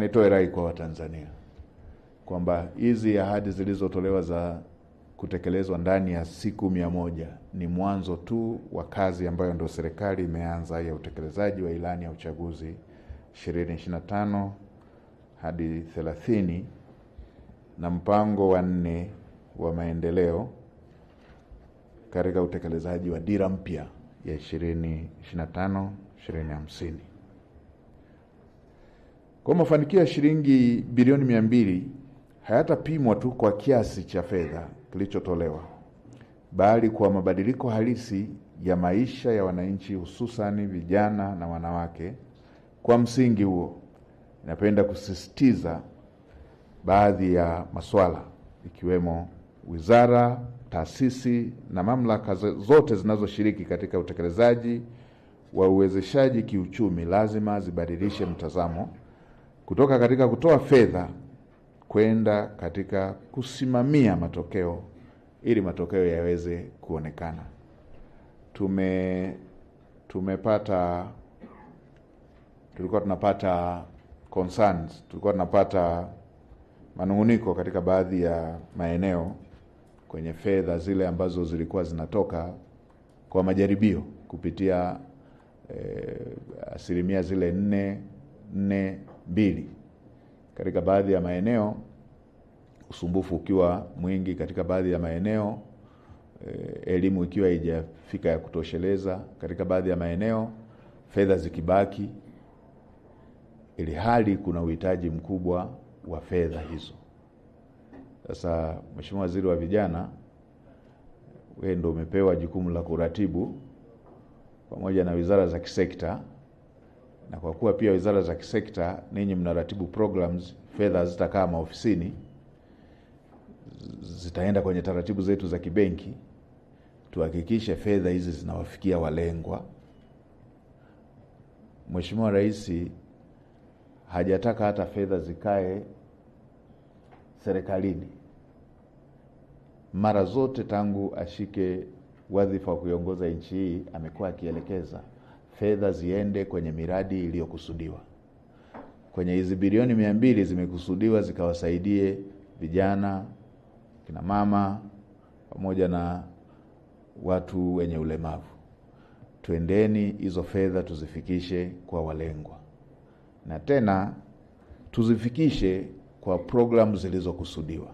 Nitoe rai kwa Watanzania kwamba hizi ahadi zilizotolewa za kutekelezwa ndani ya siku 100 ni mwanzo tu wa kazi ambayo ndio serikali imeanza ya utekelezaji wa ilani ya uchaguzi 2025 hadi 30 na mpango wa 4 wa maendeleo katika utekelezaji wa dira mpya ya 2025 2050. Kwa mafanikio ya shilingi bilioni 200 hayatapimwa tu kwa kiasi cha fedha kilichotolewa, bali kwa mabadiliko halisi ya maisha ya wananchi, hususani vijana na wanawake. Kwa msingi huo, napenda kusisitiza baadhi ya masuala ikiwemo wizara, taasisi na mamlaka zote zinazoshiriki katika utekelezaji wa uwezeshaji kiuchumi lazima zibadilishe mtazamo kutoka katika kutoa fedha kwenda katika kusimamia matokeo ili matokeo yaweze kuonekana. Tulikuwa tunapata concerns, tulikuwa tunapata manunguniko katika baadhi ya maeneo kwenye fedha zile ambazo zilikuwa zinatoka kwa majaribio kupitia asilimia zile 4.2 katika baadhi ya maeneo, usumbufu ukiwa mwingi katika baadhi ya maeneo, elimu ikiwa haijafika ya kutosheleza katika baadhi ya maeneo, fedha zikibaki, ili hali kuna uhitaji mkubwa wa fedha hizo. Sasa Mheshimiwa Waziri wa Vijana, wewe ndio umepewa jukumu la kuratibu pamoja na wizara za kisekta, na kwa kuwa pia wizara za kisekta ninyi mnaratibu programs, fedha zitakaa maofisini, zitaenda kwenye taratibu zetu za kibenki, tuhakikishe fedha hizi zinawafikia walengwa. Mheshimiwa Rais hajataka hata fedha zikae serikalini. Mara zote tangu ashike wadhifa wa kuiongoza nchi hii amekuwa akielekeza fedha ziende kwenye miradi iliyokusudiwa. Kwenye hizi bilioni 200 zimekusudiwa zikawasaidie vijana, kina mama pamoja na watu wenye ulemavu. Twendeni hizo fedha tuzifikishe kwa walengwa, na tena tuzifikishe kwa programu zilizokusudiwa.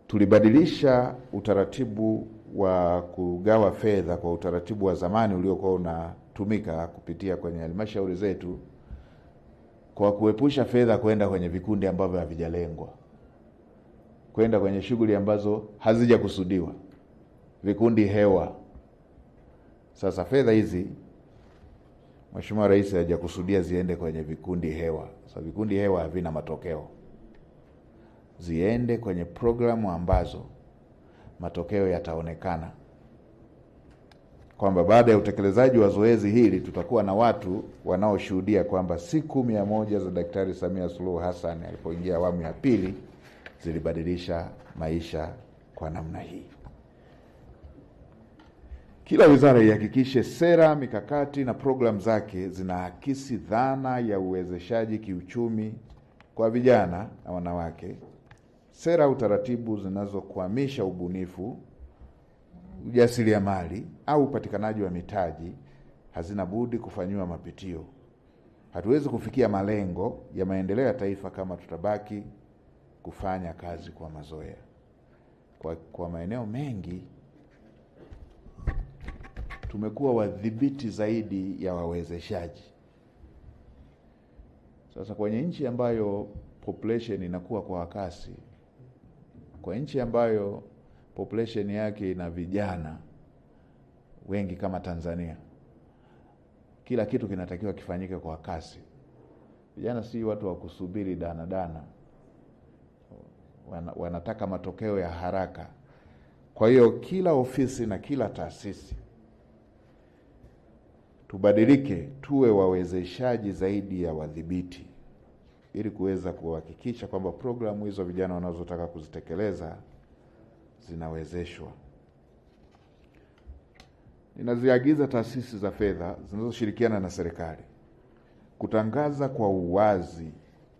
Tulibadilisha utaratibu wa kugawa fedha kwa utaratibu wa zamani uliokuwa unatumika kupitia kwenye halmashauri zetu, kwa kuepusha fedha kwenda kwenye vikundi ambavyo havijalengwa, kwenda kwenye shughuli ambazo hazijakusudiwa, vikundi hewa. Sasa fedha hizi Mheshimiwa Rais hajakusudia ziende kwenye vikundi hewa. Sasa vikundi hewa havina matokeo. Ziende kwenye programu ambazo matokeo yataonekana, kwamba baada ya utekelezaji wa zoezi hili tutakuwa na watu wanaoshuhudia kwamba siku 100 za Daktari Samia Suluhu Hassan alipoingia awamu ya pili zilibadilisha maisha kwa namna hii. Kila wizara ihakikishe sera, mikakati na programu zake zinaakisi dhana ya uwezeshaji kiuchumi kwa vijana na wanawake. Sera utaratibu zinazokwamisha ubunifu, ujasiriamali au upatikanaji wa mitaji hazina budi kufanyiwa mapitio. Hatuwezi kufikia malengo ya maendeleo ya taifa kama tutabaki kufanya kazi kwa mazoea. Kwa maeneo mengi tumekuwa wadhibiti zaidi ya wawezeshaji. Sasa kwenye nchi ambayo population inakuwa kwa kasi, kwa nchi ambayo population yake ina vijana wengi kama Tanzania, kila kitu kinatakiwa kifanyike kwa kasi. Vijana si watu wa kusubiri dana. Wanataka matokeo ya haraka. Kwa hiyo kila ofisi na kila taasisi tubadilike, tuwe wawezeshaji zaidi ya wadhibiti, ili kuweza kuhakikisha kwamba programu hizo vijana wanazotaka kuzitekeleza zinawezeshwa. Ninaziagiza taasisi za fedha zinazoshirikiana na serikali kutangaza kwa uwazi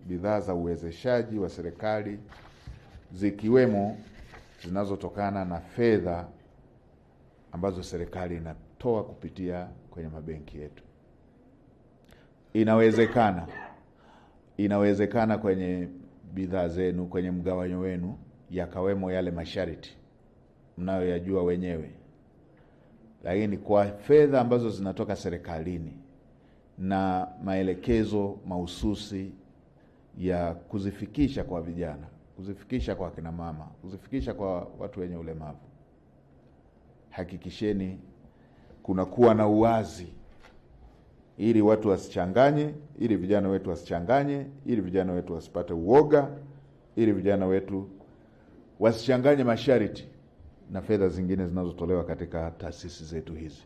bidhaa za uwezeshaji wa serikali zikiwemo zinazotokana na fedha ambazo serikali inatoa kupitia kwenye mabenki yetu. Inawezekana kwenye bidhaa zenu, kwenye mgawanyo wenu, yakawemo yale masharti mnayoyajua wenyewe, lakini kwa fedha ambazo zinatoka serikalini na maelekezo mahususi ya kuzifikisha kwa vijana, kuzifikisha kwa kina mama, kuzifikisha kwa watu wenye ulemavu, hakikisheni kunakuwa na uwazi, ili watu wasichanganye, ili vijana wetu wasichanganye, ili vijana wetu wasipate uoga, ili vijana wetu wasichanganye masharti na fedha zingine zinazotolewa katika taasisi zetu hizi.